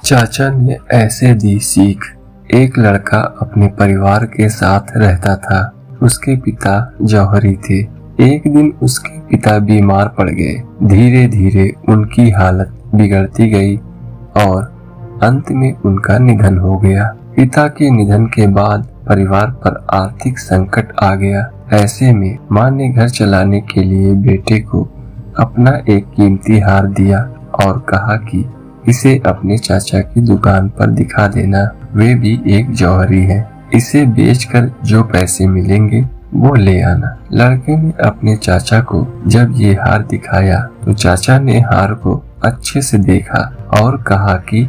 चाचा ने ऐसे दी सीख। एक लड़का अपने परिवार के साथ रहता था। उसके पिता जौहरी थे। एक दिन उसके पिता बीमार पड़ गए। धीरे धीरे उनकी हालत बिगड़ती गई और अंत में उनका निधन हो गया। पिता के निधन के बाद परिवार पर आर्थिक संकट आ गया। ऐसे में मां ने घर चलाने के लिए बेटे को अपना एक कीमती हार दिया और कहा कि इसे अपने चाचा की दुकान पर दिखा देना। वे भी एक जौहरी है। इसे बेचकर जो पैसे मिलेंगे वो ले आना। लड़के ने अपने चाचा को जब ये हार दिखाया तो चाचा ने हार को अच्छे से देखा और कहा कि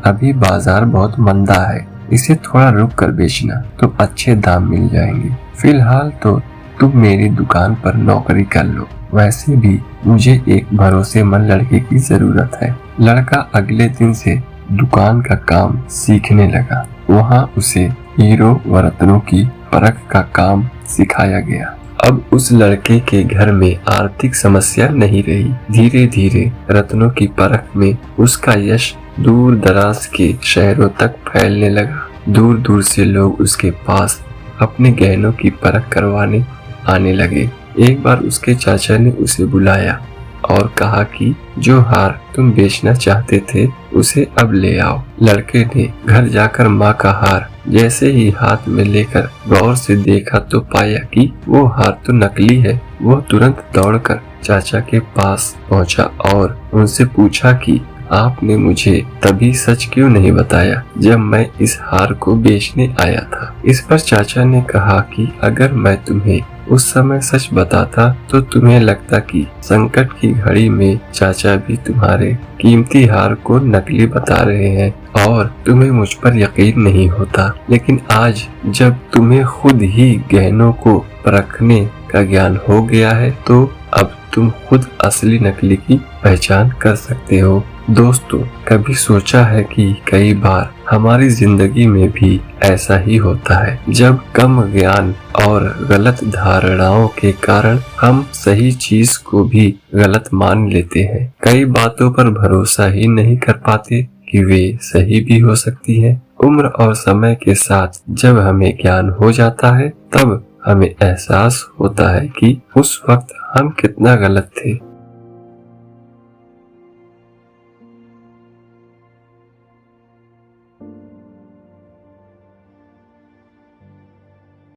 अभी बाजार बहुत मंदा है, इसे थोड़ा रुक कर बेचना तो अच्छे दाम मिल जाएंगे। फिलहाल तो तुम मेरी दुकान पर नौकरी कर लो, वैसे भी मुझे एक भरोसेमंद लड़के की जरूरत है। लड़का अगले दिन से दुकान का काम सीखने लगा। वहाँ उसे हीरो व रत्नों की परख का काम सिखाया गया। अब उस लड़के के घर में आर्थिक समस्या नहीं रही। धीरे धीरे रत्नों की परख में उसका यश दूर दराज के शहरों तक फैलने लगा। दूर दूर से लोग उसके पास अपने गहनों की परख करवाने आने लगे। एक बार उसके चाचा ने उसे बुलाया और कहा कि जो हार तुम बेचना चाहते थे उसे अब ले आओ। लड़के ने घर जाकर माँ का हार जैसे ही हाथ में लेकर गौर से देखा तो पाया कि वो हार तो नकली है। वो तुरंत दौड़कर चाचा के पास पहुंचा और उनसे पूछा कि आपने मुझे तभी सच क्यों नहीं बताया जब मैं इस हार को बेचने आया था। इस पर चाचा ने कहा कि अगर मैं तुम्हें उस समय सच बताता तो तुम्हें लगता कि संकट की घड़ी में चाचा भी तुम्हारे कीमती हार को नकली बता रहे हैं और तुम्हें मुझ पर यकीन नहीं होता। लेकिन आज जब तुम्हें खुद ही गहनों को परखने का ज्ञान हो गया है तो अब तुम खुद असली नकली की पहचान कर सकते हो। दोस्तों, कभी सोचा है कि कई बार हमारी जिंदगी में भी ऐसा ही होता है, जब कम ज्ञान और गलत धारणाओं के कारण हम सही चीज को भी गलत मान लेते हैं। कई बातों पर भरोसा ही नहीं कर पाते कि वे सही भी हो सकती हैं। उम्र और समय के साथ जब हमें ज्ञान हो जाता है तब हमें एहसास होता है कि उस वक्त हम कितना गलत थे।